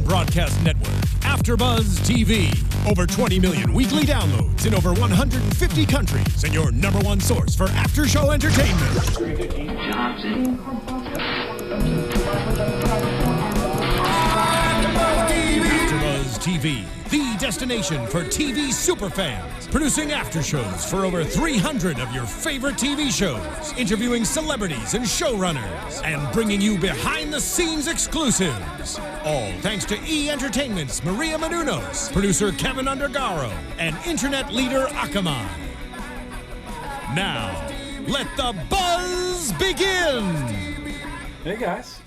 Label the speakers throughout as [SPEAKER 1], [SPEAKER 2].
[SPEAKER 1] broadcast network, AfterBuzz TV. Over 20 million weekly downloads in over 150 countries, and your number one source for after-show entertainment. AfterBuzz TV, the destination for TV superfans. Producing aftershows for over 300 of your favorite TV shows. Interviewing celebrities and showrunners. And bringing you behind-the-scenes exclusives. All thanks to E! Entertainment's Maria Menounos, producer Kevin Undergaro, and internet leader Akamai. Now, let the buzz begin!
[SPEAKER 2] Hey guys,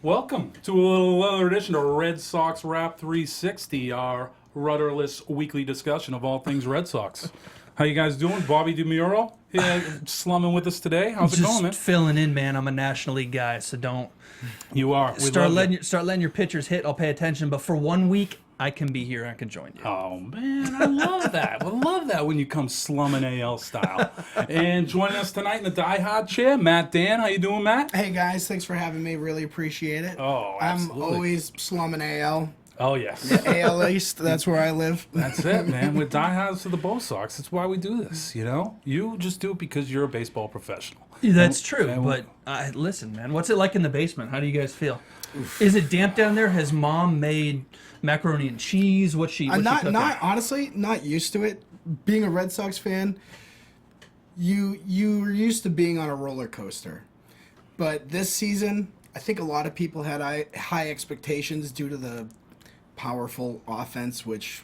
[SPEAKER 2] welcome to a little other edition of Red Sox Wrap 360, our rudderless weekly discussion of all things Red Sox. How you guys doing? Bobby DeMuro slumming with us today. How's it going, man?
[SPEAKER 3] Just filling in, man. I'm a National League guy, so don't.
[SPEAKER 2] You are.
[SPEAKER 3] Start letting your pitchers hit. I'll pay attention. But for 1 week, I can be here. I can join you.
[SPEAKER 2] Oh man, I love that. I love that when you come slumming AL style. And joining us tonight in the Die Hard chair, Mat Dann. How you doing, Matt?
[SPEAKER 4] Hey guys, thanks for having me. Really appreciate it.
[SPEAKER 2] Oh, absolutely.
[SPEAKER 4] I'm always slumming AL.
[SPEAKER 2] Oh yes.
[SPEAKER 4] The AL East. That's where I live.
[SPEAKER 2] That's it, man. We're diehards to the Bo Sox. That's why we do this. You know, you just do it because you're a baseball professional.
[SPEAKER 3] That's true. But listen, man, what's it like in the basement? How do you guys feel? Oof. Is it damp down there? Has Mom made macaroni and cheese? What's she cooking?
[SPEAKER 4] Honestly, not used to it. Being a Red Sox fan, you're used to being on a roller coaster. But this season, I think a lot of people had high expectations due to the powerful offense, which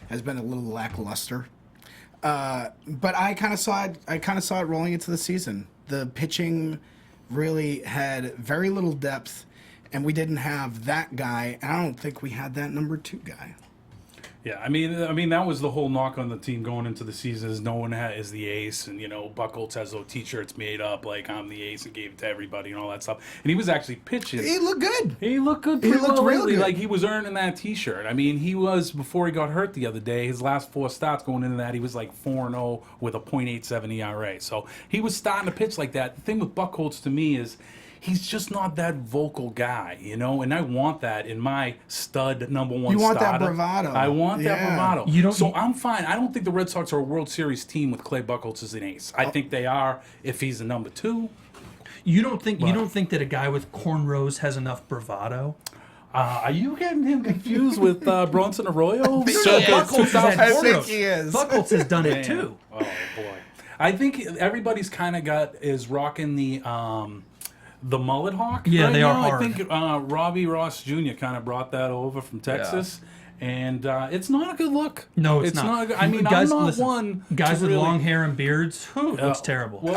[SPEAKER 4] has been a little lackluster. But I kind of saw it rolling into the season. The pitching really had very little depth, and we didn't have that guy. And I don't think we had that number 2 guy.
[SPEAKER 2] Yeah, I mean that was the whole knock on the team going into the season is no one is the ace, and Buchholz has those T-shirts made up like I'm the ace and gave it to everybody and all that stuff. And he was actually pitching.
[SPEAKER 4] He looked good.
[SPEAKER 2] He looked good.
[SPEAKER 4] He looked real good.
[SPEAKER 2] Like he was earning that T-shirt. I mean, he was before he got hurt the other day. His last 4 starts going into that, he was like 4-0 with a .87 ERA. So he was starting to pitch like that. The thing with Buchholz to me is, he's just not that vocal guy, and I want that in my stud number 1 starter.
[SPEAKER 4] You want that bravado.
[SPEAKER 2] I want that bravado.
[SPEAKER 3] So
[SPEAKER 2] I'm fine. I don't think the Red Sox are a World Series team with Clay Buchholz as an ace. I think they are if he's the number 2.
[SPEAKER 3] You don't think that a guy with cornrows has enough bravado?
[SPEAKER 2] Are you getting him confused with Bronson Arroyo?
[SPEAKER 4] I think he is.
[SPEAKER 3] Buchholz has done it too.
[SPEAKER 2] Oh boy, I think everybody's kind of is rocking the mullet hawk.
[SPEAKER 3] Yeah,
[SPEAKER 2] right
[SPEAKER 3] they
[SPEAKER 2] now.
[SPEAKER 3] are hard.
[SPEAKER 2] I think Robbie Ross Jr. kind of brought that over from Texas. Yeah. And it's not a good look.
[SPEAKER 3] No, it's not.
[SPEAKER 2] I mean,
[SPEAKER 3] guys,
[SPEAKER 2] I'm not
[SPEAKER 3] listen,
[SPEAKER 2] one.
[SPEAKER 3] Guys with long hair and beards, looks terrible.
[SPEAKER 2] Whoa.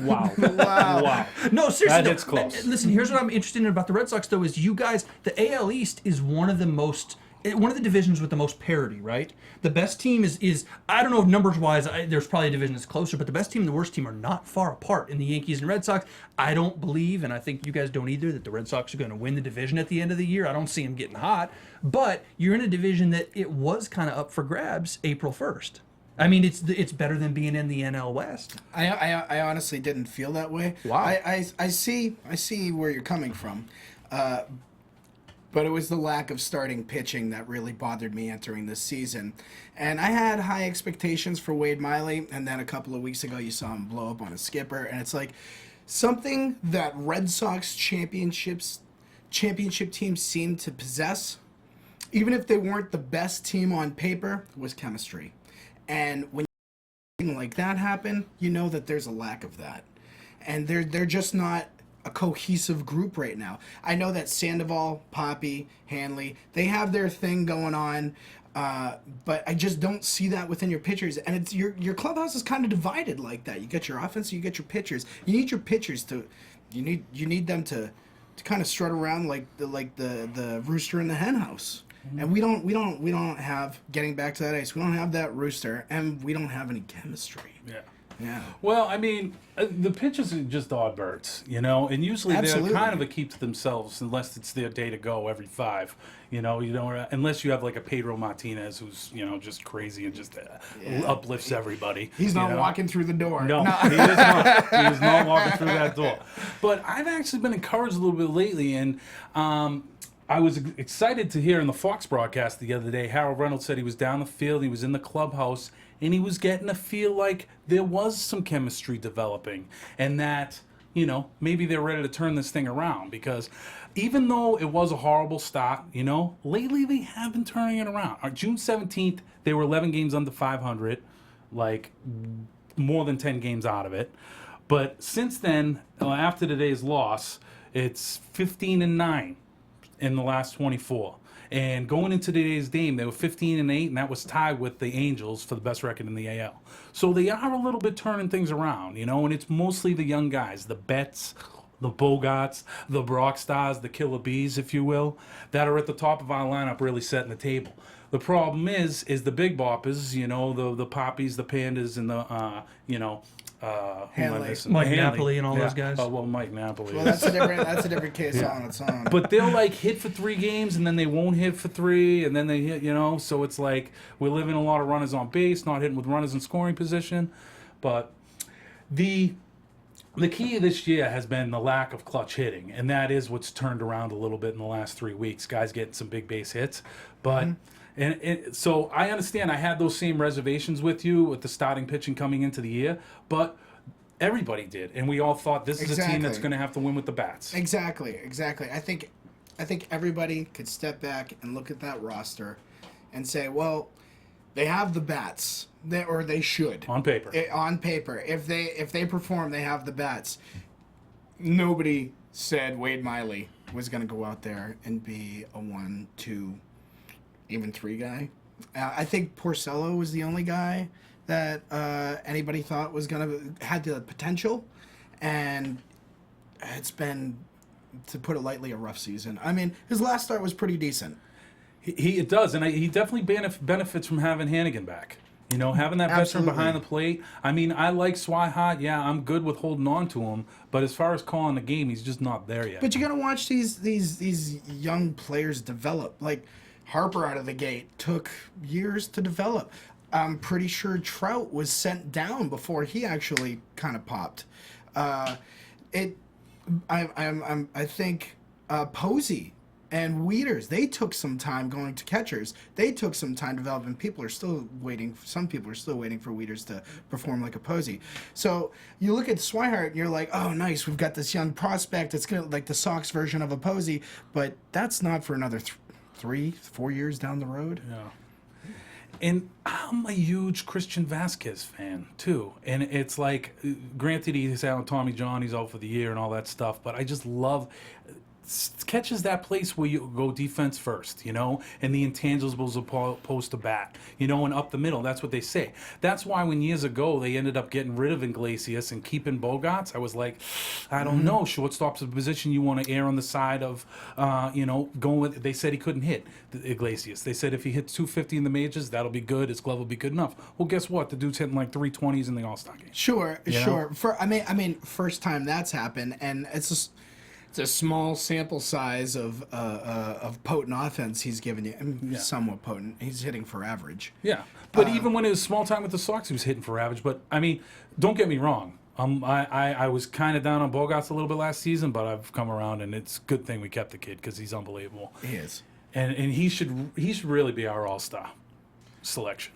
[SPEAKER 2] Wow.
[SPEAKER 3] No, seriously.
[SPEAKER 2] That hits close.
[SPEAKER 3] Listen, here's what I'm interested in about the Red Sox, though, is you guys, the AL East is one of the divisions with the most parity, right? The best team is I don't know if numbers-wise, there's probably a division that's closer, but the best team and the worst team are not far apart in the Yankees and Red Sox. I don't believe, and I think you guys don't either, that the Red Sox are going to win the division at the end of the year. I don't see them getting hot. But you're in a division that it was kind of up for grabs April 1st. I mean, it's better than being in the NL West.
[SPEAKER 4] I honestly didn't feel that way.
[SPEAKER 3] Wow.
[SPEAKER 4] I see where you're coming from. But it was the lack of starting pitching that really bothered me entering this season. And I had high expectations for Wade Miley, and then a couple of weeks ago you saw him blow up on a skipper, and it's like something that Red Sox championship teams seem to possess, even if they weren't the best team on paper, was chemistry. And when something like that happen, you know that there's a lack of that. And they're just not a cohesive group right now. I know that Sandoval, Poppy, Hanley, they have their thing going on, but I just don't see that within your pitchers. And it's your clubhouse is kind of divided like that. You get your offense, you get your pitchers. You need your pitchers you need them to kind of strut around like the rooster in the hen house. Mm-hmm. And we don't have, getting back to that ace, we don't have that rooster, and we don't have any chemistry. Yeah.
[SPEAKER 2] Well, I mean, the pitchers are just odd birds, and usually
[SPEAKER 4] Absolutely.
[SPEAKER 2] they're kind of a keep to themselves unless it's their day to go every 5. You don't unless you have like a Pedro Martinez who's just crazy and just uplifts everybody.
[SPEAKER 4] He's not walking through the door.
[SPEAKER 2] No, he is not. He is not walking through that door. But I've actually been encouraged a little bit lately, and I was excited to hear in the Fox broadcast the other day, Harold Reynolds said he was down the field, he was in the clubhouse, and he was getting to feel like there was some chemistry developing, and that, you know, maybe they're ready to turn this thing around, because even though it was a horrible start, you know, lately they have been turning it around. On June 17th, they were 11 games under 500, like more than 10 games out of it. But since then, after today's loss, it's 15-9 in the last 24. And going into today's game, they were 15-8, and that was tied with the Angels for the best record in the AL. So they are a little bit turning things around, you know, and it's mostly the young guys, the Betts, the Bogarts, the Brock Stars, the Killer Bees, if you will, that are at the top of our lineup really setting the table. The problem is the big boppers, you know, the Poppies, the Pandas, and the, you know,
[SPEAKER 4] Hanley.
[SPEAKER 3] Mike Napoli and all those guys.
[SPEAKER 2] Oh, well, Mike Napoli.
[SPEAKER 4] Well, that's a different case on its own.
[SPEAKER 2] But they'll like hit for 3 games and then they won't hit for 3 and then they hit, you know, so it's like we're living a lot of runners on base, not hitting with runners in scoring position. But the key this year has been the lack of clutch hitting, and that is what's turned around a little bit in the last 3 weeks. Guys getting some big base hits, but and so I understand I had those same reservations with you with the starting pitching coming into the year, but everybody did, and we all thought this is a team that's going to have to win with the bats.
[SPEAKER 4] Exactly. I think everybody could step back and look at that roster and say, well, they have the bats, or they should.
[SPEAKER 2] On paper.
[SPEAKER 4] On paper. If they perform, they have the bats. Nobody said Wade Miley was going to go out there and be a 1, 2, even 3 guy. I think Porcello was the only guy that anybody thought was had the potential, and it's been, to put it lightly, a rough season. I mean, his last start was pretty decent.
[SPEAKER 2] It does, and he definitely benefits from having Hannigan back. You know, having that veteran behind the plate. I mean, I like Swihart. Yeah, I'm good with holding on to him, but as far as calling the game, he's just not there yet.
[SPEAKER 4] But you got to watch these young players develop. Like Harper out of the gate took years to develop. I'm pretty sure Trout was sent down before he actually kind of popped. I think Posey and Wieters, they took some time going to catchers. They took some time developing. People are still waiting. Some people are still waiting for Wieters to perform like a Posey. So you look at Swihart and you're like, oh, nice. We've got this young prospect. It's gonna like the Sox version of a Posey, but that's not for another 3, 4 years down the road.
[SPEAKER 2] Yeah. And I'm a huge Christian Vasquez fan, too. And it's like, granted, he's out on Tommy John, he's out for the year and all that stuff, but I just love... catches that place where you go defense first, you know, and the intangibles opposed to bat, you know, and up the middle. That's what they say. That's why when years ago they ended up getting rid of Iglesias and keeping Bogarts, I was like, I don't know. Shortstop's a position you want to err on the side of, you know, going with. They said he couldn't hit Iglesias. They said if he hits 250 in the majors, that'll be good. His glove will be good enough. Well, guess what? The dude's hitting like 320s in the All-Star game.
[SPEAKER 4] Sure. I mean, first time that's happened, and it's a small sample size of potent offense he's given you. I mean, somewhat potent. He's hitting for average.
[SPEAKER 2] Yeah, but even when it was small time with the Sox, he was hitting for average. But I mean, don't get me wrong. I was kind of down on Bogarts a little bit last season, but I've come around, and it's a good thing we kept the kid because he's unbelievable.
[SPEAKER 4] He is,
[SPEAKER 2] and he should really be our all-star selection.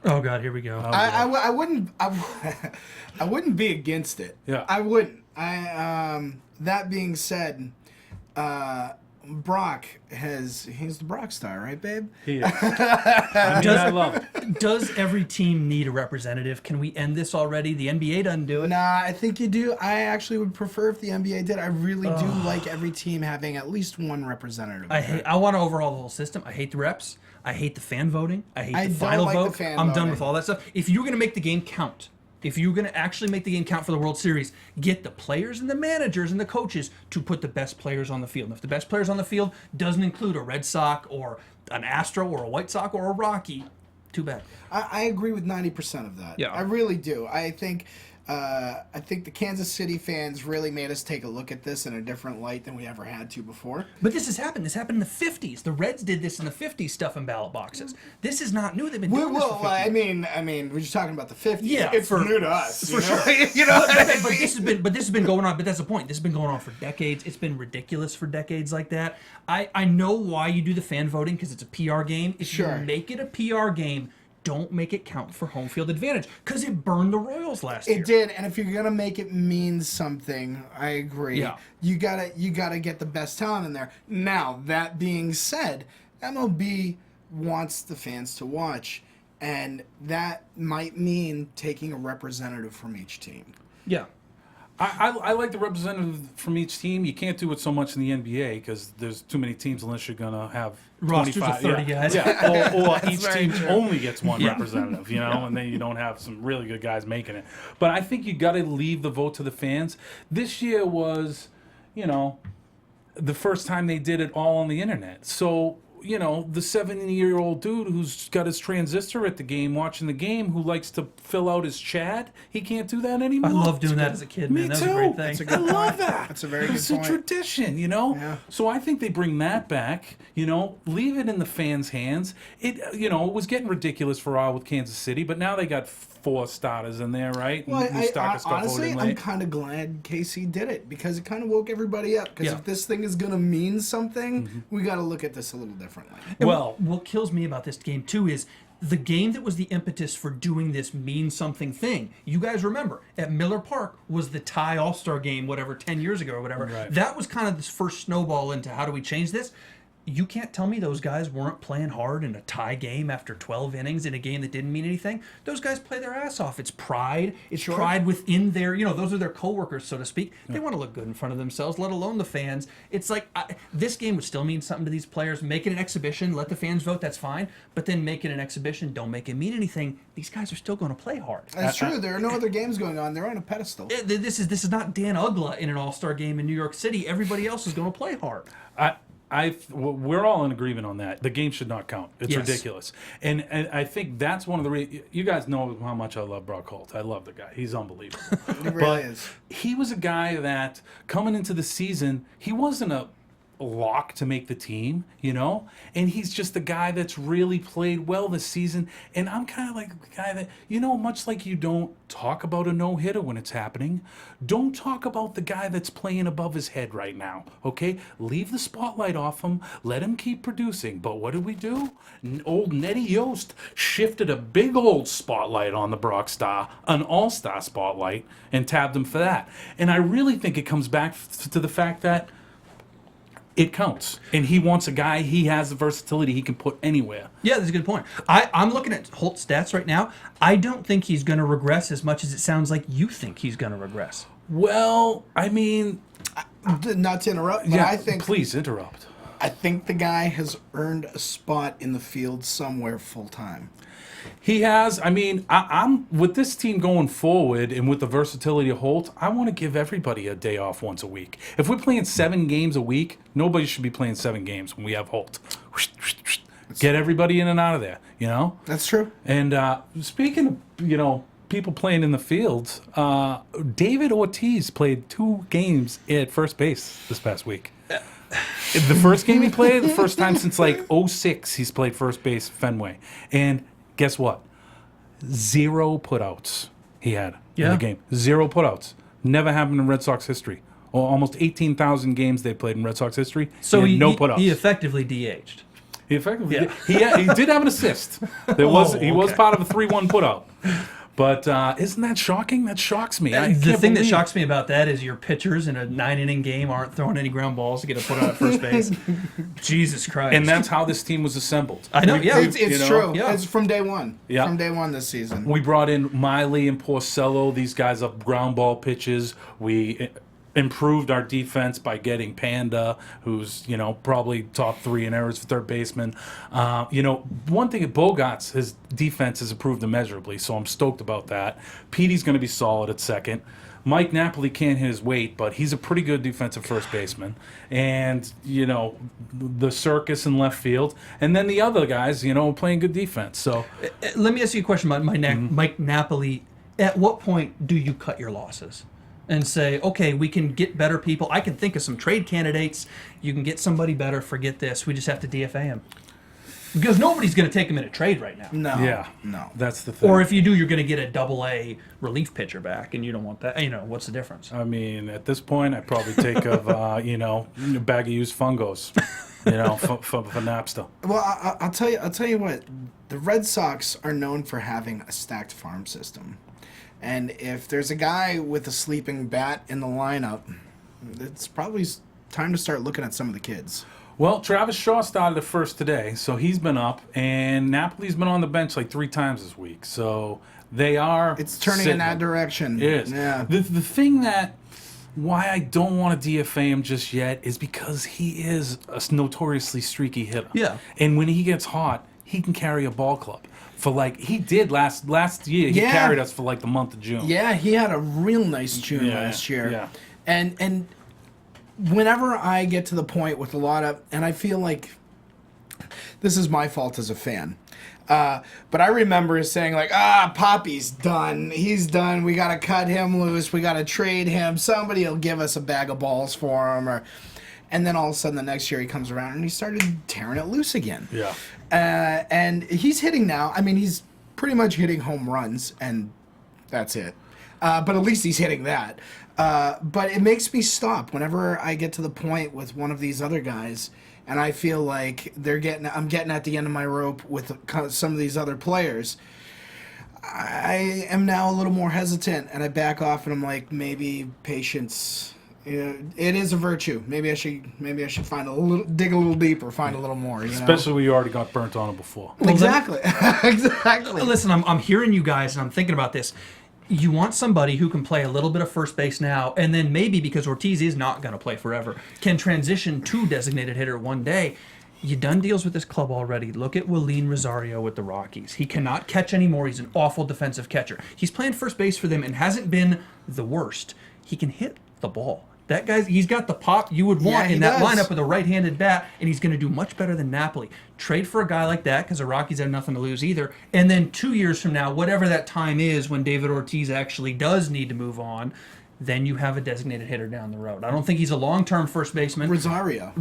[SPEAKER 3] Oh God, here we go.
[SPEAKER 4] I wouldn't be against it.
[SPEAKER 2] Yeah,
[SPEAKER 4] I wouldn't. That being said, Brock he's the Brock star, right, babe?
[SPEAKER 2] He is. I love it.
[SPEAKER 3] Does every team need a representative? Can we end this already? The NBA doesn't do it.
[SPEAKER 4] Nah, I think you do. I actually would prefer if the NBA did. I really do like every team having at least one representative.
[SPEAKER 3] I want to overhaul the whole system. I hate the reps. I hate the fan voting. I hate the final vote. I'm done with all that stuff. If you're going to make the game count, if you're going to actually make the game count for the World Series, get the players and the managers and the coaches to put the best players on the field. And if the best players on the field doesn't include a Red Sox or an Astro or a White Sox or a Rocky, too bad.
[SPEAKER 4] I agree with 90% of that.
[SPEAKER 3] Yeah.
[SPEAKER 4] I really do. I think I think the Kansas City fans really made us take a look at this in a different light than we ever had to before.
[SPEAKER 3] But this has happened. This happened in the 50s. The Reds did this in the 50s, stuff in ballot boxes. This is not new. They've been doing this for 50 years.
[SPEAKER 4] I mean, we're just talking about the 50s.
[SPEAKER 3] Yeah,
[SPEAKER 4] It's new to us.
[SPEAKER 3] For sure.
[SPEAKER 4] You know what I
[SPEAKER 3] But
[SPEAKER 4] mean?
[SPEAKER 3] this has been going on. But that's the point. This has been going on for decades. It's been ridiculous for decades like that. I know why you do the fan voting, because it's a PR game. If
[SPEAKER 4] Sure.
[SPEAKER 3] you make it a PR game, don't make it count for home field advantage, because it burned the Royals last year.
[SPEAKER 4] It did, and if you're gonna make it mean something, I agree.
[SPEAKER 3] Yeah.
[SPEAKER 4] You gotta get the best talent in there. Now, that being said, MLB wants the fans to watch, and that might mean taking a representative from each team.
[SPEAKER 3] Yeah.
[SPEAKER 2] I like the representative from each team. You can't do it so much in the NBA because there's too many teams unless you're going to have
[SPEAKER 3] Rosters of 30 guys.
[SPEAKER 2] Yeah, or each
[SPEAKER 4] very
[SPEAKER 2] team
[SPEAKER 4] true.
[SPEAKER 2] only gets one
[SPEAKER 3] Yeah.
[SPEAKER 2] representative, and then you don't have some really good guys making it. But I think you got to leave the vote to the fans. This year was, the first time they did it all on the internet. So, the 70-year-old dude who's got his transistor at the game, watching the game, who likes to fill out his chat, he can't do that anymore.
[SPEAKER 3] I love doing that as a kid, man.
[SPEAKER 2] Me
[SPEAKER 3] That
[SPEAKER 2] too.
[SPEAKER 3] was a great thing.
[SPEAKER 4] That's a
[SPEAKER 2] I
[SPEAKER 4] good
[SPEAKER 2] love
[SPEAKER 4] point.
[SPEAKER 2] that.
[SPEAKER 4] That's a very good
[SPEAKER 2] It's
[SPEAKER 4] point.
[SPEAKER 2] a tradition,
[SPEAKER 4] Yeah.
[SPEAKER 2] So I think they bring that back. Leave it in the fans' hands. It was getting ridiculous for a while with Kansas City, but now they got 4 starters in there, right?
[SPEAKER 4] Well,
[SPEAKER 2] Moustakas got
[SPEAKER 4] honestly,
[SPEAKER 2] voted
[SPEAKER 4] I'm
[SPEAKER 2] late.
[SPEAKER 4] kind of glad Casey did it, because it kind of woke everybody up. Because
[SPEAKER 3] Yeah.
[SPEAKER 4] if this thing is gonna mean something,
[SPEAKER 2] Mm-hmm.
[SPEAKER 4] we got to look at this a little differently.
[SPEAKER 3] And
[SPEAKER 2] Well,
[SPEAKER 3] what kills me about this game too is the game that was the impetus for doing this mean something thing. You guys remember at Miller Park was the tie All-Star game, whatever, 10 years ago or whatever.
[SPEAKER 2] Right.
[SPEAKER 3] That was kind of this first snowball into how do we change this. You can't tell me those guys weren't playing hard in a tie game after 12 innings in a game that didn't mean anything. Those guys play their ass off. It's pride. It's pride within their, those are their coworkers, so to speak. They want to look good in front of themselves, let alone the fans. It's like, this game would still mean something to these players. Make it an exhibition. Let the fans vote. That's fine. But then make it an exhibition. Don't make it mean anything. These guys are still going to play hard.
[SPEAKER 4] That's true. There are no other games going on. They're on a pedestal.
[SPEAKER 3] This is not Dan Ugla in an All-Star game in New York City. Everybody else is going to play hard.
[SPEAKER 2] we're all in agreement on that. The game should not count. It's
[SPEAKER 3] Yes.
[SPEAKER 2] ridiculous. And I think that's one of the you guys know how much I love Brock Holt. I love the guy. He's unbelievable.
[SPEAKER 4] It really
[SPEAKER 2] But
[SPEAKER 4] is.
[SPEAKER 2] he was a guy that coming into the season, he wasn't a lock to make the team, and he's just a guy that's really played well this season. And I'm kind of like a guy that, much like you don't talk about a no-hitter when it's happening, don't talk about the guy that's playing above his head right now, okay? Leave the spotlight off him, let him keep producing. But what did we do? Old Nettie Yost shifted a big old spotlight on the Brock Star, an all-star spotlight, and tabbed him for that. And I really think it comes back to the fact that it counts. And he wants a guy, he has the versatility he can put anywhere.
[SPEAKER 3] Yeah, that's a good point. I'm looking at Holt's stats right now. I don't think he's going to regress as much as it sounds like you think he's going to regress.
[SPEAKER 2] Well, I mean,
[SPEAKER 4] Not to interrupt, but
[SPEAKER 2] yeah,
[SPEAKER 4] I think
[SPEAKER 2] please interrupt.
[SPEAKER 4] I think the guy has earned a spot in the field somewhere full time.
[SPEAKER 2] He has. I mean, I'm with this team going forward, and with the versatility of Holt, I want to give everybody a day off once a week. If we're playing 7 games a week, nobody should be playing 7 games when we have Holt. Get everybody in and out of there,
[SPEAKER 4] That's true.
[SPEAKER 2] And speaking of, people playing in the field, David Ortiz played 2 games at first base this past week. The first game he played, the first time since like 06, he's played first base Fenway. And guess what? 0 putouts he had in
[SPEAKER 3] Yeah.
[SPEAKER 2] the game. 0 putouts. Never happened in Red Sox history. Well, almost 18,000 games they played in Red Sox history.
[SPEAKER 3] So
[SPEAKER 2] he had no putouts.
[SPEAKER 3] he effectively DH'd.
[SPEAKER 2] He effectively
[SPEAKER 3] Yeah.
[SPEAKER 2] he did have an assist. He was
[SPEAKER 3] okay.
[SPEAKER 2] part of a 3-1 putout. But isn't that shocking? That shocks me. I
[SPEAKER 3] The
[SPEAKER 2] can't
[SPEAKER 3] thing that
[SPEAKER 2] believe-
[SPEAKER 3] shocks me about that is your pitchers in a 9-inning game aren't throwing any ground balls to get a put out at first base. Jesus Christ.
[SPEAKER 2] And that's how this team was assembled.
[SPEAKER 3] I know, yeah.
[SPEAKER 4] It's true.
[SPEAKER 3] Yeah.
[SPEAKER 4] It's from day one.
[SPEAKER 2] Yeah.
[SPEAKER 4] From day one this season.
[SPEAKER 2] We brought in Miley and Porcello. These guys up ground ball pitches. We improved our defense by getting Panda, who's probably top 3 in errors for third baseman. One thing at Bogarts, his defense has improved immeasurably, so I'm stoked about that. Petey's going to be solid at second. Mike Napoli can't hit his weight, but he's a pretty good defensive first baseman. And, the circus in left field. And then the other guys, playing good defense. So
[SPEAKER 3] Let me ask you a question about Mike Napoli. At what point do you cut your losses and say, okay, we can get better people? I can think of some trade candidates. You can get somebody better. Forget this. We just have to DFA him. Because nobody's going to take him in a trade right now.
[SPEAKER 4] No.
[SPEAKER 2] Yeah.
[SPEAKER 4] No.
[SPEAKER 2] That's the thing.
[SPEAKER 3] Or if you do, you're going to get a double-A relief pitcher back, and you don't want that. What's the difference?
[SPEAKER 2] I mean, at this point, I'd probably take of, a bag of used fungos, for Napster.
[SPEAKER 4] Well, I'll tell you what. The Red Sox are known for having a stacked farm system. And if there's a guy with a sleeping bat in the lineup, it's probably time to start looking at some of the kids.
[SPEAKER 2] Well, Travis Shaw started at first today, so he's been up, and Napoli's been on the bench like 3 times this week. So they are.
[SPEAKER 4] It's turning in that direction.
[SPEAKER 2] It is.
[SPEAKER 4] Yeah.
[SPEAKER 2] The thing why I don't want to DFA him just yet is because he is a notoriously streaky hitter.
[SPEAKER 3] Yeah.
[SPEAKER 2] And when he gets hot, he can carry a ball club. For he did last year. He
[SPEAKER 4] Yeah.
[SPEAKER 2] carried us for like the month of June.
[SPEAKER 4] Yeah, he had a real nice June last year.
[SPEAKER 2] Yeah.
[SPEAKER 4] And whenever I get to the point with a lot of, and I feel like this is my fault as a fan, but I remember saying like, Poppy's done. He's done. We got to cut him loose. We got to trade him. Somebody will give us a bag of balls for him. And then all of a sudden the next year he comes around and he started tearing it loose again.
[SPEAKER 2] Yeah.
[SPEAKER 4] And he's hitting now. I mean, he's pretty much hitting home runs, and that's it. But at least he's hitting that. But it makes me stop whenever I get to the point with one of these other guys, and I feel like I'm getting at the end of my rope with some of these other players. I am now a little more hesitant, and I back off, and I'm like, maybe patience. It is a virtue. Maybe I should dig a little deeper, find a little more.
[SPEAKER 2] Especially when you already got burnt on it before.
[SPEAKER 3] Well,
[SPEAKER 4] Exactly. Exactly.
[SPEAKER 3] Listen, I'm hearing you guys, and I'm thinking about this. You want somebody who can play a little bit of first base now, and then maybe, because Ortiz is not going to play forever, can transition to designated hitter one day. You done deals with this club already. Look at Willeen Rosario with the Rockies. He cannot catch anymore. He's an awful defensive catcher. He's playing first base for them and hasn't been the worst. He can hit the ball. That guy's, he's got the pop you would want in that lineup with a right-handed bat, and he's going to do much better than Napoli. Trade for a guy like that, because the Rockies have nothing to lose either. And then 2 years from now, whatever that time is when David Ortiz actually does need to move on, then you have a designated hitter down the road. I don't think he's a long-term first baseman.
[SPEAKER 4] Rosario.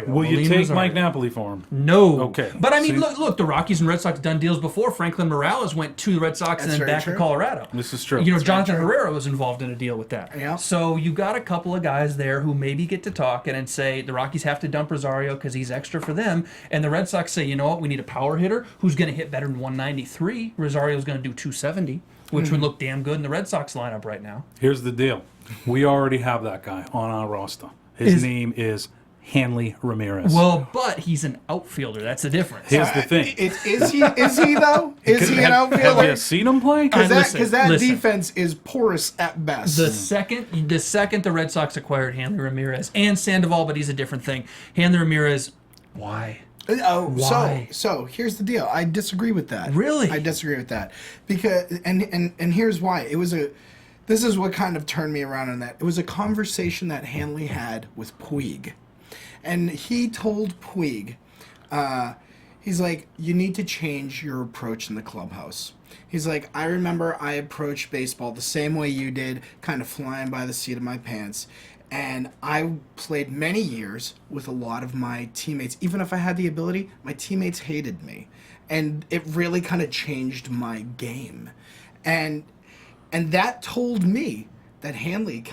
[SPEAKER 2] Will you take Mike Napoli for him?
[SPEAKER 3] No.
[SPEAKER 2] Okay.
[SPEAKER 3] But I mean, look, the Rockies and Red Sox done deals before. Franklin Morales went to the Red Sox and then back to Colorado.
[SPEAKER 2] This is true.
[SPEAKER 3] Jonathan Herrera was involved in a deal with that.
[SPEAKER 4] Yeah.
[SPEAKER 3] So you got a couple of guys there who maybe get to talking and say the Rockies have to dump Rosario because he's extra for them. And the Red Sox say, you know what, we need a power hitter who's going to hit better than 193. Rosario's going to do 270, which would look damn good in the Red Sox lineup right now.
[SPEAKER 2] Here's the deal. We already have that guy on our roster. His name is Hanley Ramirez.
[SPEAKER 3] Well, but he's an outfielder. That's the difference.
[SPEAKER 2] Here's the thing.
[SPEAKER 4] Is he though? Is he an outfielder?
[SPEAKER 2] Have you seen him play?
[SPEAKER 4] Because that defense is porous at best.
[SPEAKER 3] The second the Red Sox acquired Hanley Ramirez and Sandoval, but he's a different thing. Hanley Ramirez, why? Why?
[SPEAKER 4] So here's the deal. I disagree with that.
[SPEAKER 3] Really?
[SPEAKER 4] I disagree with that because and here's why. This is what kind of turned me around on that. It was a conversation that Hanley had with Puig, and he told Puig, he's like, you need to change your approach in the clubhouse. He's like, I remember I approached baseball the same way you did, kind of flying by the seat of my pants. And I played many years with a lot of my teammates. Even if I had the ability, my teammates hated me. And it really kind of changed my game. And that told me that Hanley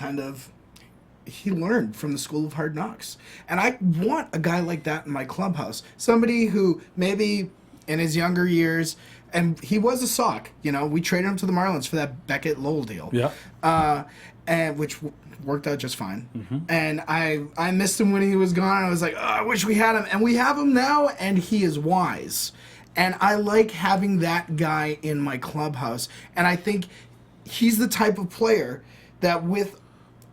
[SPEAKER 4] he learned from the School of Hard Knocks. And I want a guy like that in my clubhouse. Somebody who maybe in his younger years, and he was a Sock, we traded him to the Marlins for that Beckett-Lowell deal.
[SPEAKER 2] Yeah.
[SPEAKER 4] And which worked out just fine. Mm-hmm. And I missed him when he was gone. I was like, I wish we had him. And we have him now, and he is wise. And I like having that guy in my clubhouse. And I think he's the type of player that with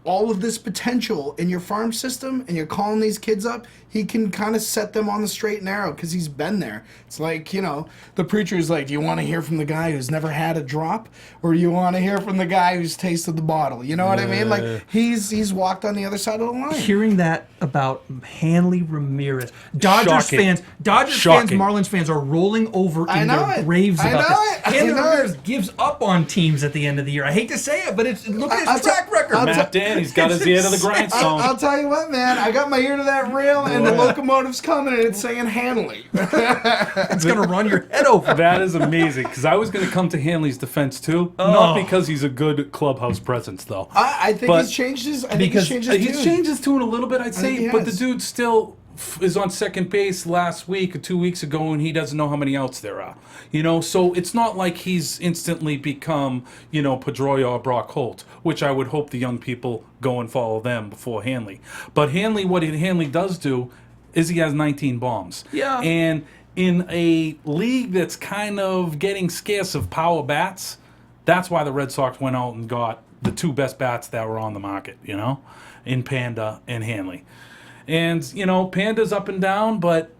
[SPEAKER 4] all of this potential in your farm system and you're calling these kids up, he can kind of set them on the straight and narrow because he's been there. It's like, you know, the preacher's like, do you want to hear from the guy who's never had a drop, or do you want to hear from the guy who's tasted the bottle? You know what I mean? Like, he's walked on the other side of the line.
[SPEAKER 3] Hearing that about Hanley Ramirez, Dodgers
[SPEAKER 2] Shocking.
[SPEAKER 3] fans, Marlins fans are rolling over in their graves about this. Hanley Ramirez gives up on teams at the end of the year. I hate to say it, but look at his track record.
[SPEAKER 2] Mat Dann, he's got his ear to the grindstone.
[SPEAKER 4] I'll tell you what, man. I got my ear to that rail, and the locomotive's coming, and it's saying Hanley.
[SPEAKER 3] It's going to run your head over.
[SPEAKER 2] That is amazing, because I was going to come to Hanley's defense, too. Not because he's a good clubhouse presence, though.
[SPEAKER 4] I think he's changed his
[SPEAKER 2] He's changed his tune a little bit, I'd say, but the dude still is on second base last week or 2 weeks ago, and he doesn't know how many outs there are. You know, so it's not like he's instantly become, you know, Pedroia or Brock Holt, which I would hope the young people go and follow them before Hanley. But Hanley, what Hanley does do is he has 19 bombs.
[SPEAKER 3] Yeah.
[SPEAKER 2] And in a league that's kind of getting scarce of power bats, that's why the Red Sox went out and got the two best bats that were on the market, you know, in Panda and Hanley. And, you know, Panda's up and down, but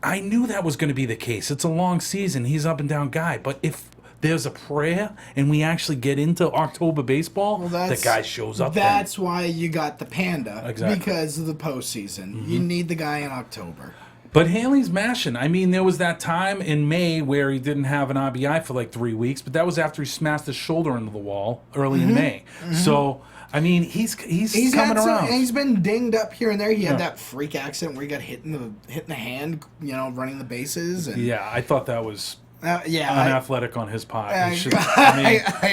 [SPEAKER 2] I knew that was going to be the case. It's a long season. He's up and down guy. But if there's a prayer and we actually get into October baseball, the guy shows up.
[SPEAKER 4] That's why you got the Panda.
[SPEAKER 2] Exactly.
[SPEAKER 4] Because of the postseason. You need the guy in October.
[SPEAKER 2] But Hanley's mashing. I mean, there was that time in May where he didn't have an RBI for like 3 weeks, but that was after he smashed his shoulder into the wall early in May. So, I mean, he's coming around.
[SPEAKER 4] And he's been dinged up here and there. He had that freak accident where he got hit in the hand, you know, running the bases. And,
[SPEAKER 2] yeah, I thought that was unathletic on his part.
[SPEAKER 4] I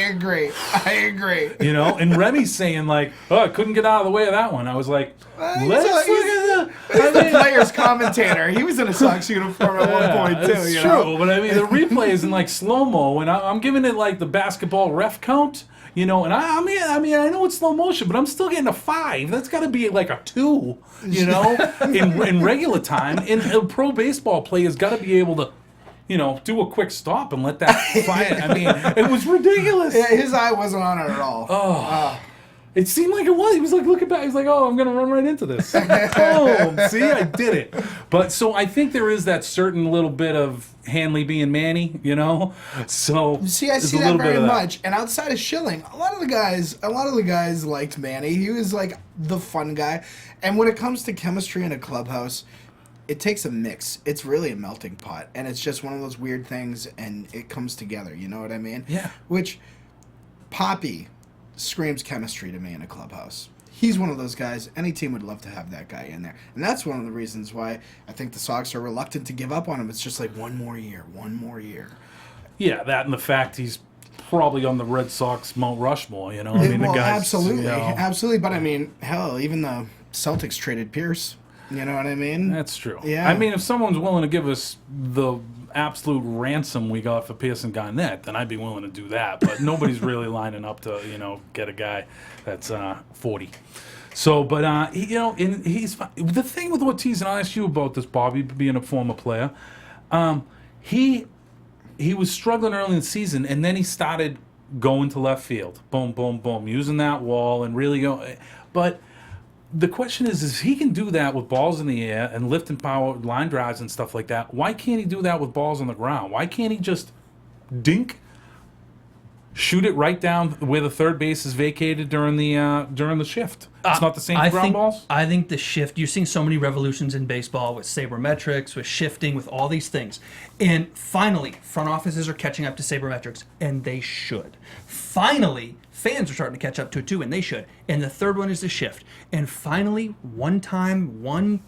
[SPEAKER 4] agree. I agree.
[SPEAKER 2] You know, and Remy's saying like, "Oh, I couldn't get out of the way of that one." I was like, "Let's look at
[SPEAKER 4] the player's commentator. He was in a Sox uniform at one point too.
[SPEAKER 2] That's
[SPEAKER 4] you
[SPEAKER 2] true,
[SPEAKER 4] know?
[SPEAKER 2] but I mean, the replay is in like slow mo, and I'm giving it like the basketball ref count. You know, and I mean, I know it's slow motion, but I'm still getting a 5. That's got to be like a 2. You know, in regular time, and a pro baseball player's got to be able to, you know, do a quick stop and let that fly. I mean, it was ridiculous.
[SPEAKER 4] Yeah, his eye wasn't on it at all.
[SPEAKER 2] It seemed like it was. He was like looking back. He's like, "Oh, I'm gonna run right into this." Oh, see, I did it. But so I think there is that certain little bit of Hanley being Manny, you know. So
[SPEAKER 4] see, I see that very much. And outside of Schilling, a lot of the guys liked Manny. He was like the fun guy. And when it comes to chemistry in a clubhouse, it takes a mix. It's really a melting pot, and it's just one of those weird things, and it comes together. You know what I mean?
[SPEAKER 2] Yeah.
[SPEAKER 4] Which Poppy screams chemistry to me in a clubhouse. He's one of those guys. Any team would love to have that guy in there, and that's one of the reasons why I think the Sox are reluctant to give up on him. It's just like one more year.
[SPEAKER 2] Yeah, that and the fact he's probably on the Red Sox Mount Rushmore. You know, I mean,
[SPEAKER 4] well,
[SPEAKER 2] the guy's
[SPEAKER 4] absolutely. But I mean, hell, even the Celtics traded Pierce. You know what I mean?
[SPEAKER 2] That's true.
[SPEAKER 4] Yeah.
[SPEAKER 2] I mean, if someone's willing to give us the absolute ransom we got for Pearson Garnett, then I'd be willing to do that. But nobody's really lining up to, you know, get a guy that's 40. So, but you know, he's the thing with Ortiz, and I'll ask you about this, Bobby, being a former player. He was struggling early in the season, and then he started going to left field, boom, boom, boom, using that wall and really go. But the question is he can do that with balls in the air and lifting power line drives and stuff like that. Why can't he do that with balls on the ground? Why can't he just dink, shoot it right down where the third base is vacated during the shift? It's not the same for ground balls?
[SPEAKER 3] I think the shift, you're seeing so many revolutions in baseball with sabermetrics, with shifting, with all these things. And finally, front offices are catching up to sabermetrics, and they should. Finally, fans are starting to catch up to it too, and they should. And the third one is the shift. And finally, one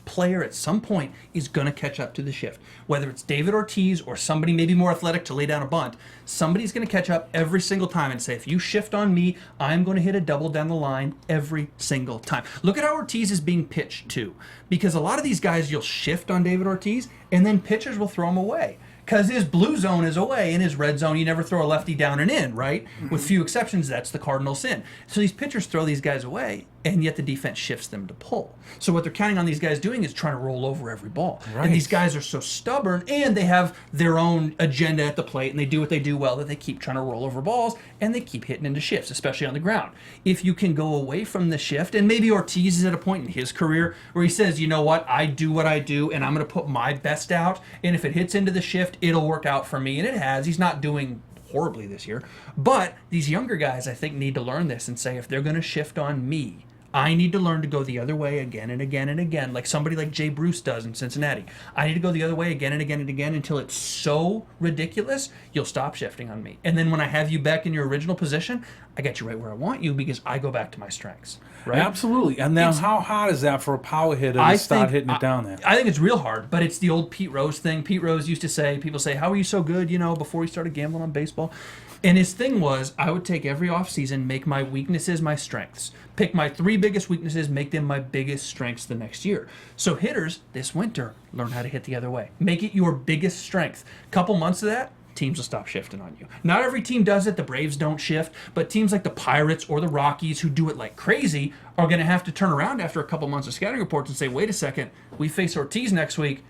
[SPEAKER 3] player at some point is going to catch up to the shift. Whether it's David Ortiz or somebody maybe more athletic to lay down a bunt, somebody's going to catch up every single time and say, if you shift on me, I'm going to hit a double down the line every single time. Look at how Ortiz is being pitched too. Because a lot of these guys, you'll shift on David Ortiz, and then pitchers will throw him away. because his blue zone is away. In his red zone, you never throw a lefty down and in, right? With few exceptions, that's the cardinal sin. So these pitchers throw these guys away, and yet the defense shifts them to pull. So what they're counting on these guys doing is trying to roll over every ball.
[SPEAKER 2] Right.
[SPEAKER 3] And these guys are so stubborn, and they have their own agenda at the plate, and they do what they do well, that they keep trying to roll over balls, and they keep hitting into shifts, especially on the ground. If you can go away from the shift, and maybe Ortiz is at a point in his career where he says, you know what I do, and I'm going to put my best out, and if it hits into the shift, it'll work out for me, and it has. He's not doing horribly this year, but these younger guys, I think, need to learn this and say, if they're going to shift on me, I need to learn to go the other way again and again and again, like somebody like Jay Bruce does in Cincinnati. I need to go the other way again and again and again until it's so ridiculous, you'll stop shifting on me. And then when I have you back in your original position, I get you right where I want you because I go back to my strengths. Right?
[SPEAKER 2] Absolutely. And now, how hard is that for a power hitter to start hitting it down there?
[SPEAKER 3] I think it's real hard, but it's the old Pete Rose thing. Pete Rose used to say, people say, how are you so good, before he started gambling on baseball? And his thing was, I would take every offseason, make my weaknesses my strengths. Pick my 3 biggest weaknesses, make them my biggest strengths the next year. So hitters, this winter, learn how to hit the other way. Make it your biggest strength. Couple months of that, teams will stop shifting on you. Not every team does it. The Braves don't shift. But teams like the Pirates or the Rockies who do it like crazy are going to have to turn around after a couple months of scouting reports and say, wait a second, we face Ortiz next week.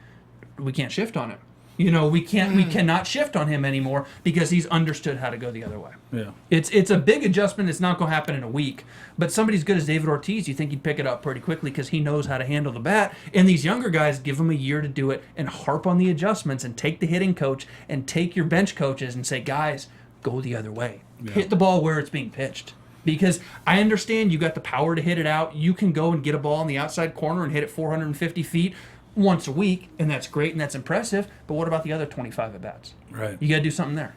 [SPEAKER 3] We can't shift on him. We cannot shift on him anymore because he's understood how to go the other way.
[SPEAKER 2] Yeah.
[SPEAKER 3] It's a big adjustment. It's not going to happen in a week. But somebody as good as David Ortiz, you think he'd pick it up pretty quickly because he knows how to handle the bat. And these younger guys, give him a year to do it and harp on the adjustments and take the hitting coach and take your bench coaches and say, guys, go the other way. Yeah. Hit the ball where it's being pitched. Because I understand you got the power to hit it out. You can go and get a ball in the outside corner and hit it 450 feet. Once a week, and that's great and that's impressive, but what about the other 25 at-bats?
[SPEAKER 2] Right.
[SPEAKER 3] You got to do something there.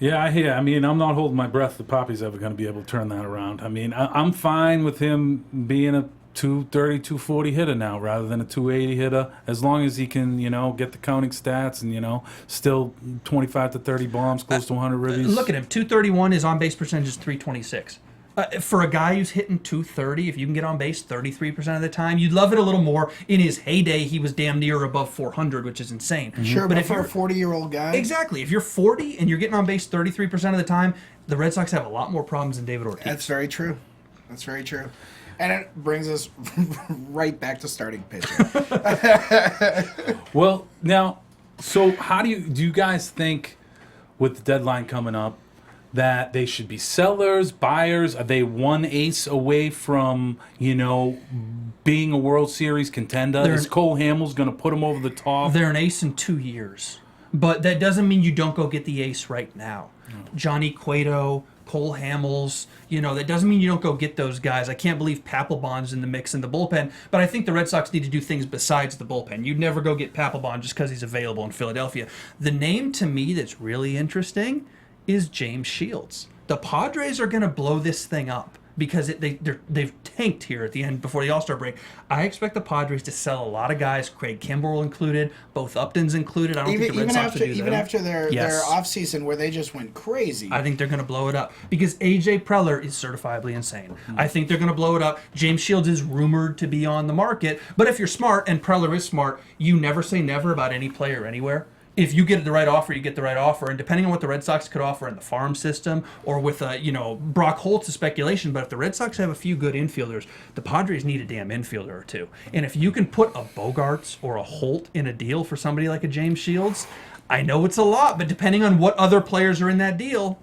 [SPEAKER 2] Yeah, I hear. I mean, I'm not holding my breath that Poppy's ever going to be able to turn that around. I mean, I'm fine with him being a 230, 240 hitter now rather than a 280 hitter, as long as he can, get the counting stats and, still 25 to 30 bombs, close to 100 ribbies.
[SPEAKER 3] Look at him. 231, his on-base percentage is 326. For a guy who's hitting 230, if you can get on base 33% of the time, you'd love it a little more. In his heyday, he was damn near above 400, which is insane.
[SPEAKER 4] Mm-hmm. Sure, but if you're a 40-year-old guy...
[SPEAKER 3] Exactly. If you're 40 and you're getting on base 33% of the time, the Red Sox have a lot more problems than David Ortiz.
[SPEAKER 4] That's very true. And it brings us right back to starting pitching.
[SPEAKER 2] Well, now, so how do you guys think, with the deadline coming up, that they should be sellers, buyers? Are they one ace away from, being a World Series contender? Is Cole Hamels going to put them over the top?
[SPEAKER 3] They're an ace in 2 years. But that doesn't mean you don't go get the ace right now. No. Johnny Cueto, Cole Hamels, that doesn't mean you don't go get those guys. I can't believe Papelbon's in the mix in the bullpen, but I think the Red Sox need to do things besides the bullpen. You'd never go get Papelbon just because he's available in Philadelphia. The name to me that's really interesting is James Shields. The Padres are going to blow this thing up because they've tanked here at the end before the All-Star break. I expect the Padres to sell a lot of guys, Craig Kimbrell included, both Uptons included. I don't think the Red Sox would do that.
[SPEAKER 4] Even after their offseason where they just went crazy.
[SPEAKER 3] I think they're going to blow it up because A.J. Preller is certifiably insane. Mm-hmm. I think they're going to blow it up. James Shields is rumored to be on the market, but if you're smart, and Preller is smart, you never say never about any player anywhere. If you get the right offer, you get the right offer. And depending on what the Red Sox could offer in the farm system or with, Brock Holt's a speculation, but if the Red Sox have a few good infielders, the Padres need a damn infielder or two. And if you can put a Bogarts or a Holt in a deal for somebody like a James Shields, I know it's a lot, but depending on what other players are in that deal.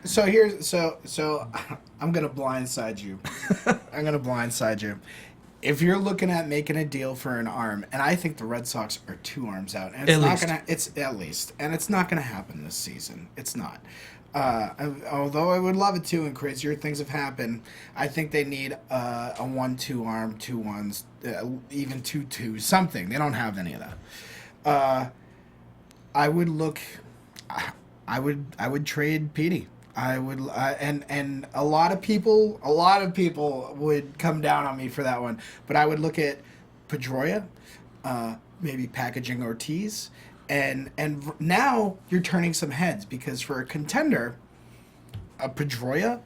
[SPEAKER 4] So I'm going to blindside you. If you're looking at making a deal for an arm, and I think the Red Sox are 2 arms out, and it's not gonna happen this season. It's not. Although I would love it to, and crazier things have happened. I think they need a 1-2 arm, 2 1s, even 2-2, something. They don't have any of that. I would trade Petey. I would, and a lot of people would come down on me for that one. But I would look at Pedroia, maybe packaging Ortiz, and now you're turning some heads because for a contender, Pedroia,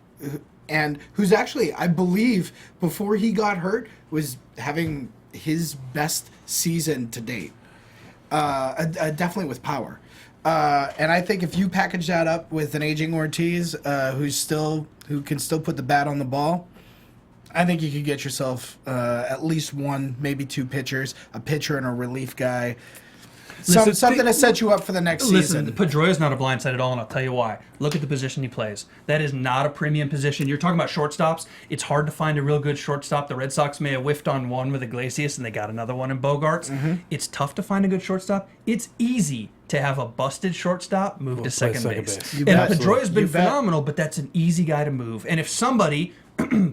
[SPEAKER 4] and who's actually, I believe, before he got hurt, was having his best season to date. Definitely with power. And I think if you package that up with an aging Ortiz, who can still put the bat on the ball, I think you could get yourself at least one, maybe two pitchers, a pitcher and a relief guy. Something to set you up for the next season.
[SPEAKER 3] Pedroia's not a blind side at all, and I'll tell you why. Look at the position he plays. That is not a premium position. You're talking about shortstops. It's hard to find a real good shortstop. The Red Sox may have whiffed on one with Iglesias, and they got another one in Bogarts. It's tough to find a good shortstop. It's easy to have a busted shortstop move to second base. And Pedroia's been phenomenal, but that's an easy guy to move. And if somebody,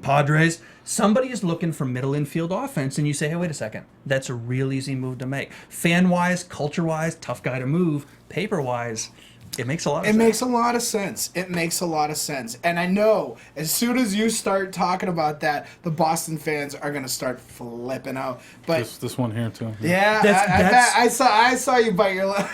[SPEAKER 3] Padres, somebody is looking for middle infield offense, and you say, hey, wait a second, that's a real easy move to make. Fan-wise, culture-wise, tough guy to move. Paper-wise, it makes a lot of sense.
[SPEAKER 4] It makes a lot of sense. It makes a lot of sense. And I know as soon as you start talking about that, the Boston fans are going to start flipping out. But
[SPEAKER 2] this one here too.
[SPEAKER 4] Yeah, I saw you bite your lip.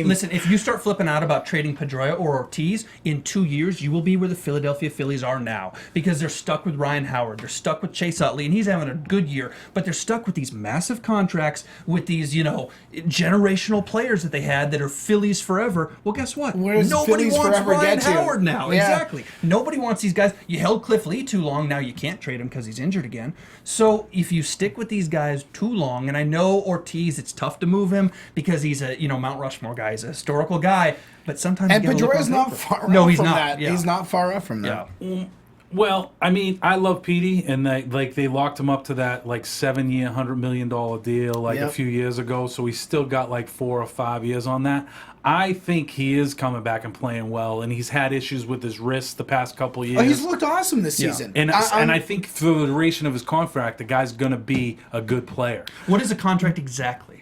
[SPEAKER 3] Listen, if you start flipping out about trading Pedroia or Ortiz, in 2 years, you will be where the Philadelphia Phillies are now. Because they're stuck with Ryan Howard. They're stuck with Chase Utley, and he's having a good year. But they're stuck with these massive contracts, with these, generational players that they had that are Phillies forever. Well, guess what? Nobody wants Ryan Howard now. Yeah. Exactly. Nobody wants these guys. You held Cliff Lee too long. Now you can't trade him because he's injured again. So if you stick with these guys too long, and I know Ortiz, it's tough to move him because he's a Mount Rushmore guy. He's a historical guy. But sometimes
[SPEAKER 4] Pedroia's not far off from that. Yeah. He's not far off from that.
[SPEAKER 2] Yeah. Well, I mean, I love Petey, and they locked him up to that 7-year, $100 million deal a few years ago. So he's still got 4 or 5 years on that. I think he is coming back and playing well, and he's had issues with his wrist the past couple of years.
[SPEAKER 4] Oh, he's looked awesome this season.
[SPEAKER 2] And I think for the duration of his contract, the guy's going to be a good player.
[SPEAKER 3] What is a contract exactly?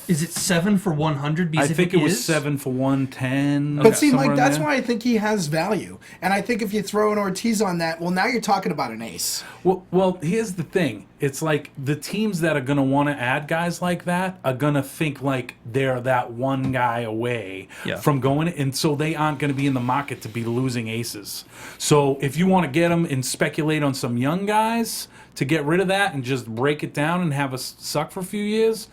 [SPEAKER 3] Is it 7 for 100?
[SPEAKER 2] I think it was 7 for 110.
[SPEAKER 4] But see, Mike, that's why I think he has value. And I think if you throw an Ortiz on that, well, now you're talking about an ace.
[SPEAKER 2] Well, here's the thing. It's the teams that are going to want to add guys like that are going to think they're that one guy away from going. And so they aren't going to be in the market to be losing aces. So if you want to get them and speculate on some young guys to get rid of that and just break it down and have us suck for a few years,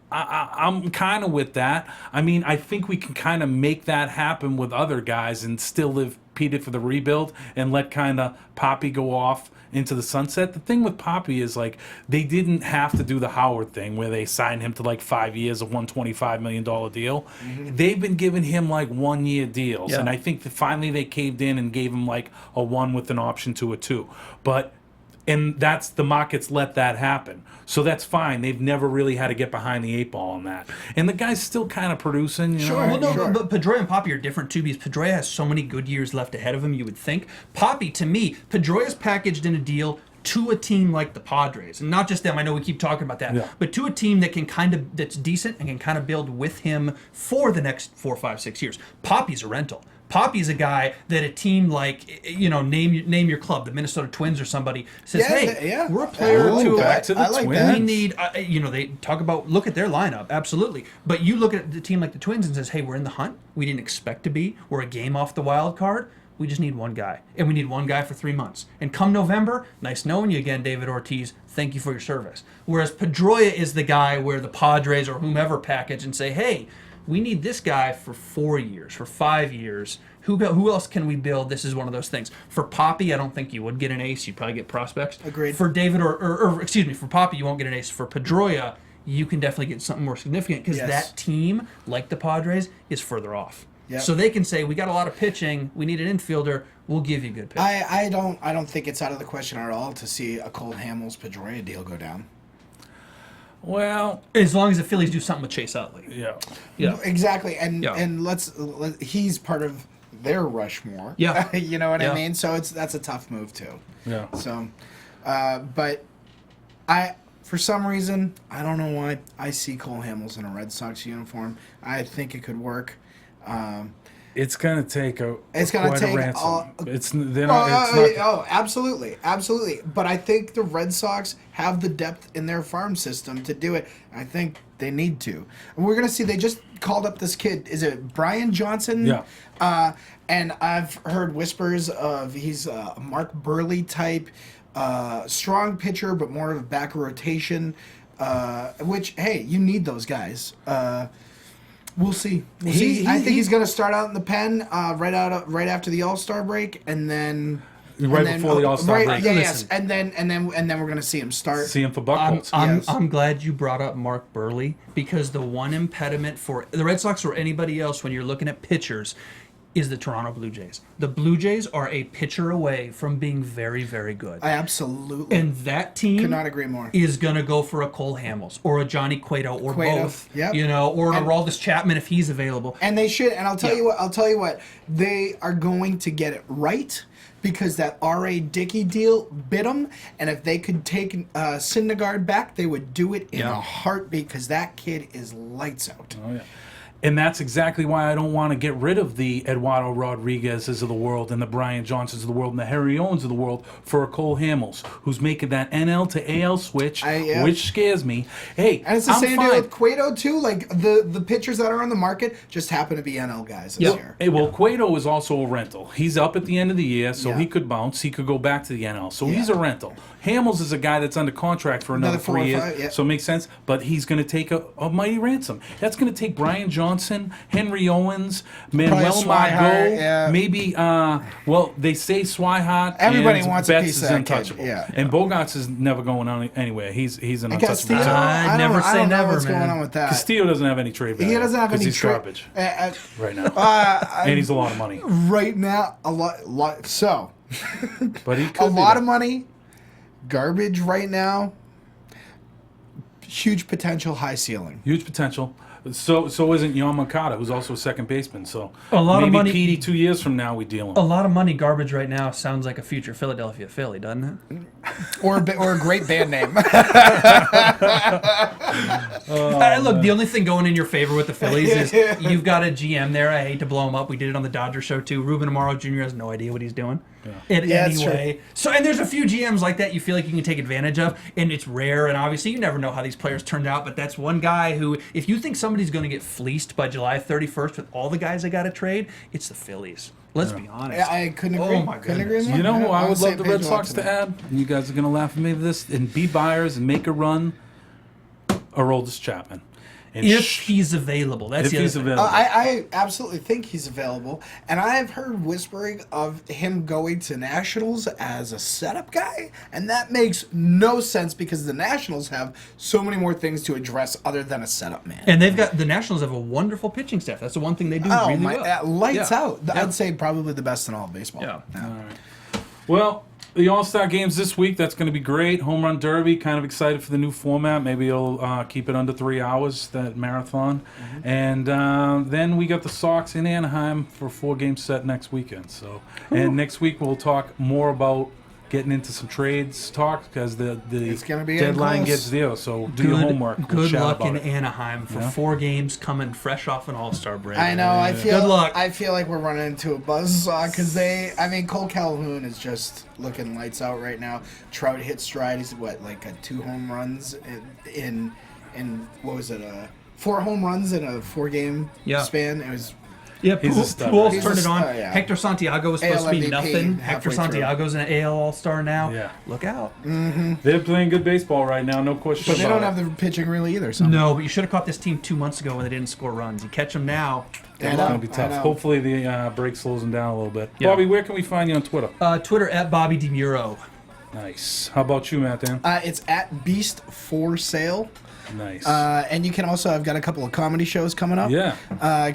[SPEAKER 2] I'm kind of with that. I mean, I think we can kind of make that happen with other guys and still live Petey for the rebuild and let kind of Poppy go off into the sunset. The thing with Poppy is they didn't have to do the Howard thing where they signed him to 5 years of $125 million deal. Mm-hmm. They've been giving him 1 year deals, and I think that finally they caved in and gave him a 1 with an option to a 2. And that's the markets let that happen. So that's fine. They've never really had to get behind the 8 ball on that. And the guy's still kind of producing.
[SPEAKER 3] Sure. But Pedroia and Poppy are different too because Pedroia has so many good years left ahead of him, you would think. Poppy, to me, Pedroia's packaged in a deal to a team like the Padres. And not just them, I know we keep talking about that. But to a team that can that's decent and can kind of build with him for the next 4, 5, 6 years. Poppy's a rental. Poppy's a guy that a team name your club, the Minnesota Twins or somebody, says, we're a player or two.
[SPEAKER 2] Back to the Twins.
[SPEAKER 3] We need, they talk about, look at their lineup, absolutely. But you look at the team like the Twins and says, hey, we're in the hunt. We didn't expect to be. We're a game off the wild card. We just need one guy. And we need one guy for 3 months. And come November, nice knowing you again, David Ortiz. Thank you for your service. Whereas Pedroia is the guy where the Padres or whomever package and say, hey, we need this guy for 4 years, for 5 years. Who else can we build? This is one of those things. For Poppy, I don't think you would get an ace. You'd probably get prospects.
[SPEAKER 4] Agreed.
[SPEAKER 3] For David, for Poppy, you won't get an ace. For Pedroia, you can definitely get something more significant because that team, like the Padres, is further off. Yep. So they can say, we got a lot of pitching. We need an infielder. We'll give you good pitching.
[SPEAKER 4] I don't think it's out of the question at all to see a Cole Hamels Pedroia deal go down.
[SPEAKER 2] Well,
[SPEAKER 3] as long as the Phillies do something with Chase Utley.
[SPEAKER 2] Yeah.
[SPEAKER 4] Exactly. And let's he's part of their Rushmore.
[SPEAKER 3] Yeah.
[SPEAKER 4] You know what I mean? So that's a tough move too.
[SPEAKER 2] Yeah.
[SPEAKER 4] So but for some reason, I don't know why, I see Cole Hamels in a Red Sox uniform. I think it could work.
[SPEAKER 2] It's gonna take a ransom.
[SPEAKER 4] Absolutely. But I think the Red Sox have the depth in their farm system to do it. I think they need to. And we're gonna see. They just called up this kid. Is it Brian Johnson?
[SPEAKER 2] Yeah.
[SPEAKER 4] And I've heard whispers of he's a Mark Burley type, strong pitcher, but more of a back rotation. which, hey, you need those guys. We'll see. I think he's going to start out in the pen right after the All-Star break, and then
[SPEAKER 2] before the All-Star break.
[SPEAKER 4] Yes, and then we're going to see him start.
[SPEAKER 2] See him for Buckholz.
[SPEAKER 3] I'm glad you brought up Mark Burley, because the one impediment for the Red Sox or anybody else when you're looking at pitchers is the Toronto Blue Jays. The Blue Jays are a pitcher away from being very, very good.
[SPEAKER 4] Absolutely.
[SPEAKER 3] And that team
[SPEAKER 4] could not agree more.
[SPEAKER 3] Is going to go for a Cole Hamels or a Johnny Cueto or both.
[SPEAKER 4] Yep.
[SPEAKER 3] Or an Aroldis Chapman if he's available.
[SPEAKER 4] And they should. And I'll tell you what. They are going to get it right, because that R.A. Dickey deal bit them. And if they could take Syndergaard back, they would do it in a heartbeat, because that kid is lights out.
[SPEAKER 2] Oh, yeah. And that's exactly why I don't want to get rid of the Eduardo Rodriguez's of the world and the Brian Johnsons of the world and the Harry Owens of the world for a Cole Hamels, who's making that NL to AL switch, which scares me. Hey,
[SPEAKER 4] and it's the same deal with Cueto, too. Like, the pitchers that are on the market just happen to be NL guys this year.
[SPEAKER 2] Hey, well, Cueto is also a rental. He's up at the end of the year, so he could bounce. He could go back to the NL. So he's a rental. Hamels is a guy that's under contract for another 3 years, so it makes sense. But he's going to take a mighty ransom. That's going to take Brian Johnson, Henry Owens, Manuel Margot, maybe. They say Swihart.
[SPEAKER 4] Everybody
[SPEAKER 2] and
[SPEAKER 4] wants
[SPEAKER 2] Betts
[SPEAKER 4] a piece
[SPEAKER 2] is
[SPEAKER 4] of that
[SPEAKER 2] untouchable.
[SPEAKER 4] Kid.
[SPEAKER 2] And Bogarts is never going on anywhere. He's an untouchable.
[SPEAKER 3] I never say never,
[SPEAKER 4] what's
[SPEAKER 3] man.
[SPEAKER 4] going on with that?
[SPEAKER 2] Castillo doesn't have any trade value.
[SPEAKER 4] He doesn't have any
[SPEAKER 2] he's garbage right now, and he's a lot of money.
[SPEAKER 4] Right now, a lot. So,
[SPEAKER 2] but he could
[SPEAKER 4] a lot of money. Garbage right now. Huge potential, high ceiling.
[SPEAKER 2] Huge potential. So isn't Yamagata, who's also a second baseman. So
[SPEAKER 3] a lot of money.
[SPEAKER 2] Petey 2 years from now we deal him.
[SPEAKER 3] A lot of money. Garbage right now sounds like a future Philadelphia Philly, doesn't it?
[SPEAKER 4] Or a great band name.
[SPEAKER 3] Look, the only thing going in your favor with the Phillies is you've got a GM there. I hate to blow him up. We did it on the Dodger show too. Ruben Amaro Jr. has no idea what he's doing. Anyway. So, and there's a few GMs like that you feel like you can take advantage of, and it's rare, and obviously you never know how these players turned out, but that's one guy who, if you think somebody's going to get fleeced by July 31st with all the guys they got to trade, it's the Phillies. Let's be honest.
[SPEAKER 4] Yeah, I couldn't agree.
[SPEAKER 3] Oh my goodness.
[SPEAKER 2] You know who I would love the Red Sox to add? And you guys are going to laugh at me for this, and be buyers and make a run. Aroldis Chapman.
[SPEAKER 3] If he's available. That's the other thing.
[SPEAKER 4] I absolutely think he's available. And I have heard whispering of him going to Nationals as a setup guy. And that makes no sense, because the Nationals have so many more things to address other than a setup man.
[SPEAKER 3] And the Nationals have a wonderful pitching staff. That's the one thing they do really well.
[SPEAKER 4] Lights out. I'd say probably the best in all of baseball.
[SPEAKER 3] Yeah.
[SPEAKER 2] All right. Well, the All-Star games this week, that's going to be great. Home Run Derby, kind of excited for the new format. Maybe it'll keep it under 3 hours, that marathon. Mm-hmm. And then we got the Sox in Anaheim for a 4-game set next weekend. So, and next week we'll talk more about getting into some trades talk, because the deadline gets there. So do your homework.
[SPEAKER 3] Good luck in Anaheim for 4 games coming fresh off an All-Star break.
[SPEAKER 4] I know.
[SPEAKER 3] Good luck.
[SPEAKER 4] I feel like we're running into a buzzsaw, because Cole Calhoun is just looking lights out right now. Trout hit stride. He's like 2 home runs in what was it? 4 home runs in a 4-game span. It was.
[SPEAKER 3] Yeah, Pujols turned it on.
[SPEAKER 4] Yeah.
[SPEAKER 3] Hector Santiago was supposed to be nothing. Hector Santiago's an AL All-Star now.
[SPEAKER 2] Yeah.
[SPEAKER 3] Look out.
[SPEAKER 4] Mm-hmm.
[SPEAKER 2] They're playing good baseball right now, no question.
[SPEAKER 4] But they don't have the pitching really either. So.
[SPEAKER 3] No, but you should have caught this team 2 months ago when they didn't score runs. You catch them now.
[SPEAKER 2] It's going to be tough. Hopefully the break slows them down a little bit.
[SPEAKER 3] Yeah.
[SPEAKER 2] Bobby, where can we find you on Twitter?
[SPEAKER 3] Twitter at Bobby DeMuro.
[SPEAKER 2] Nice. How about you, Matt Dan?
[SPEAKER 4] It's at Beast for Sale.
[SPEAKER 2] Nice.
[SPEAKER 4] And you can also, I've got a couple of comedy shows coming up.
[SPEAKER 2] Yeah.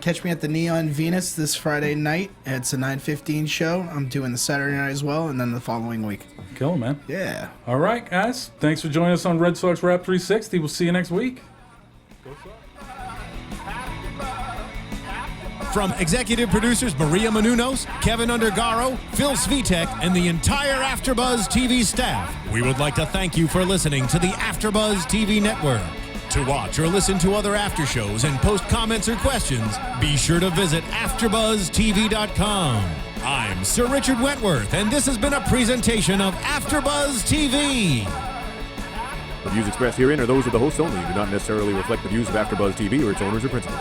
[SPEAKER 4] Catch me at the Neon Venus this Friday night. It's a 9:15 show. I'm doing the Saturday night as well, and then the following week.
[SPEAKER 2] Kill, man.
[SPEAKER 4] Yeah.
[SPEAKER 2] All right, guys. Thanks for joining us on Red Sox Rap 360. We'll see you next week.
[SPEAKER 1] From executive producers Maria Menounos, Kevin Undergaro, Phil Svitek, and the entire AfterBuzz TV staff, we would like to thank you for listening to the AfterBuzz TV network. To watch or listen to other after shows and post comments or questions, be sure to visit AfterBuzzTV.com. I'm Sir Richard Wentworth, and this has been a presentation of AfterBuzz TV.
[SPEAKER 5] The views expressed herein are those of the hosts only and do not necessarily reflect the views of AfterBuzz TV or its owners or principals.